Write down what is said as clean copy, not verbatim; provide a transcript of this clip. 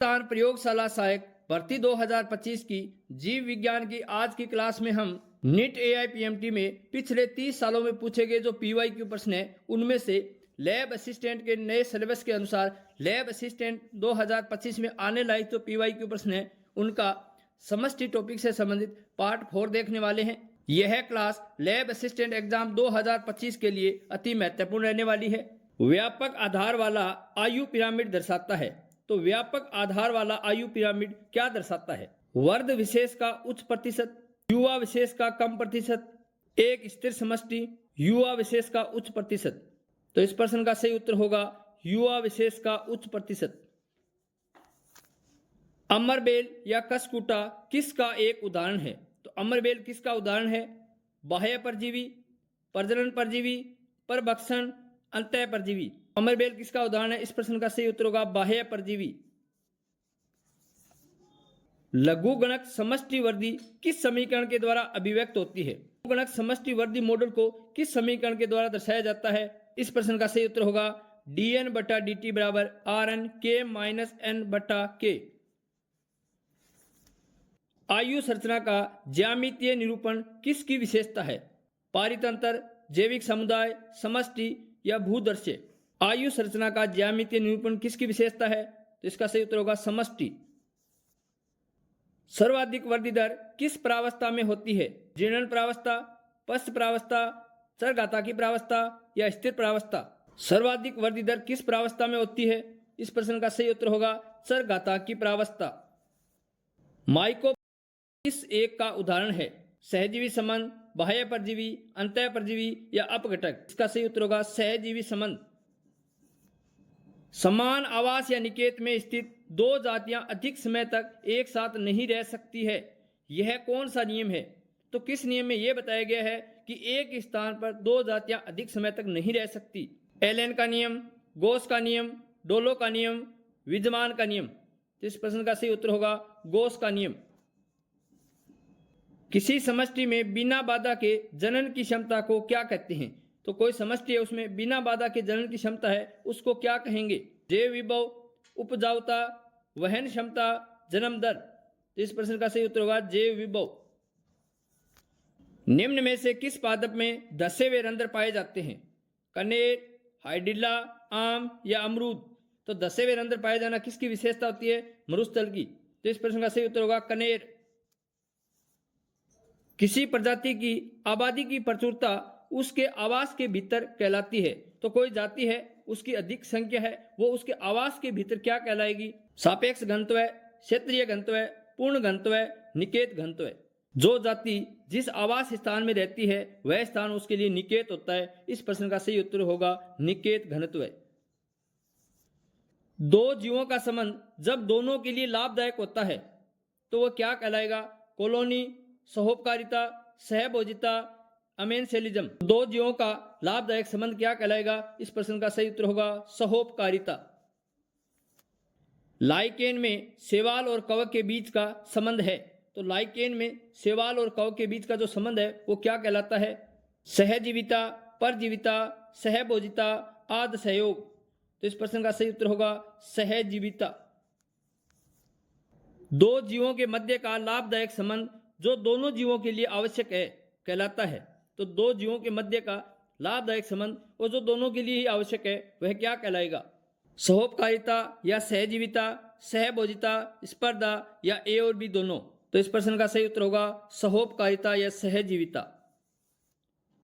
स्थान प्रयोगशाला सहायक भर्ती 2025 की जीव विज्ञान की आज की क्लास में हम नीट AIPMT में पिछले 30 सालों में पूछे गए जो PYQ प्रश्न है उनमें से लैब असिस्टेंट के नए सिलेबस के अनुसार लैब असिस्टेंट 2025 में आने लायक जो PYQ प्रश्न है उनका समष्टि टॉपिक से संबंधित पार्ट 4 देखने वाले हैं। यह क्लास लैब असिस्टेंट एग्जाम 2025 के लिए अति महत्वपूर्ण रहने वाली है। व्यापक आधार वाला आयु पिरामिड दर्शाता है। तो व्यापक आधार वाला आयु पिरामिड क्या दर्शाता है? वर्ग विशेष का उच्च प्रतिशत, युवा विशेष का कम प्रतिशत, एक स्थिर समष्टि, युवा विशेष का उच्च प्रतिशत। तो इस प्रश्न का सही उत्तर होगा युवा विशेष का उच्च प्रतिशत। अमरबेल या कसकुटा किसका एक उदाहरण है? तो अमरबेल किसका उदाहरण है? बाह्य परजीवी, प्रजनन परजीवी, परभक्षण, अंतः परजीवी। अमरबेल किसका उदाहरण है? इस प्रश्न का सही उत्तर होगा बाह्य परजीवी। लघुगणक समष्टि वर्दी किस समीकरण के द्वारा अभिव्यक्त होती है? लघुगणक समष्टि वर्दी मॉडल को किस समीकरण के द्वारा दर्शाया जाता है? इस प्रश्न का सही उत्तर होगा dN/dt बराबर Rn K माइनस N/K। आयु संरचना का ज्यामितीय निरूपण किसकी विशेषता है? पारितंत्र, जैविक समुदाय, समष्टि या भूदर्श्य। आयु संरचना का ज्यामितीय निरूपण किसकी विशेषता है? तो इसका सही उत्तर होगा समष्टि। सर्वाधिक वृद्धि दर किस प्रावस्था में होती है? जीर्णन प्रावस्था, पश्च प्रावस्था, चरघाताकी प्रावस्था या स्थिर प्रावस्था। सर्वाधिक वृद्धि दर किस प्रावस्था में होती है? इस प्रश्न का सही उत्तर होगा चरघाताकी प्रावस्था। माइको किस एक का उदाहरण है? सहजीवी संबंध, बाह्य परजीवी, अंतः परजीवी या अपघटक। इसका सही उत्तर होगा सहजीवी संबंध। समान आवास या निकेत में स्थित दो जातियां अधिक समय तक एक साथ नहीं रह सकती है। यह कौन सा नियम है? तो किस नियम में यह बताया गया है कि एक स्थान पर दो जातियां अधिक समय तक नहीं रह सकती? एलन का नियम, गोस का नियम, डोलो का नियम, विद्यमान का नियम। तो इस प्रश्न का सही उत्तर होगा गोस का नियम। किसी समष्टि में बिना बाधा के जनन की क्षमता को क्या कहते हैं? तो कोई समष्टि है उसमें बिना बाधा के जनन की क्षमता है उसको क्या कहेंगे? जैव विभव, उपजाऊता, वहन क्षमता, जन्म दर। तो इस प्रश्न का सही उत्तर होगा जैव विभव। निम्न में से किस पादप में धसे हुए रंध्र पाए जाते हैं? कनेर, हाइडिल्ला, आम या अमरूद। तो धसे हुए रंध्र पाए जाना किसकी विशेषता होती है? मरुस्थल की। तो इस प्रश्न का सही उत्तर होगा कनेर। किसी प्रजाति की आबादी की प्रचुरता उसके आवास के भीतर कहलाती है। तो कोई जाति है उसकी अधिक संख्या है वो उसके आवास के भीतर क्या कहलाएगी? सापेक्ष घनत्व, क्षेत्रीय घनत्व, पूर्ण घनत्व, निकेत घनत्व। जो जाति जिस आवास स्थान में रहती है वह स्थान उसके लिए निकेत होता है। इस प्रश्न का सही उत्तर होगा निकेत घनत्व। दो जीवों का संबंध जब दोनों के लिए लाभदायक होता है तो वह क्या कहलाएगा? कॉलोनी, सहोपकारिता, सहभोजिता, अमेंसेलिज्म। दो जीवों का लाभदायक संबंध क्या कहलाएगा? इस प्रश्न का सही उत्तर होगा सहोपकारिता। लाइकेन में शैवाल और कवक के बीच का संबंध है। तो लाइकेन में शैवाल और कवक के बीच का जो संबंध है वो क्या कहलाता है? सहजीविता, परजीविता, सहभोजिता, आद सहयोग। तो इस प्रश्न का सही उत्तर होगा सहजीविता। दो जीवों के मध्य का लाभदायक संबंध जो दोनों जीवों के लिए आवश्यक है कहलाता है। तो दो जीवों के मध्य का लाभदायक संबंध और जो दोनों के लिए ही आवश्यक है वह क्या कहलाएगा? सहोपकारिता या सहजीविता, सहभोजिता, स्पर्धा या ए और बी दोनों। तो इस प्रश्न का सही उत्तर होगा सहोपकारिता या सहजीविता।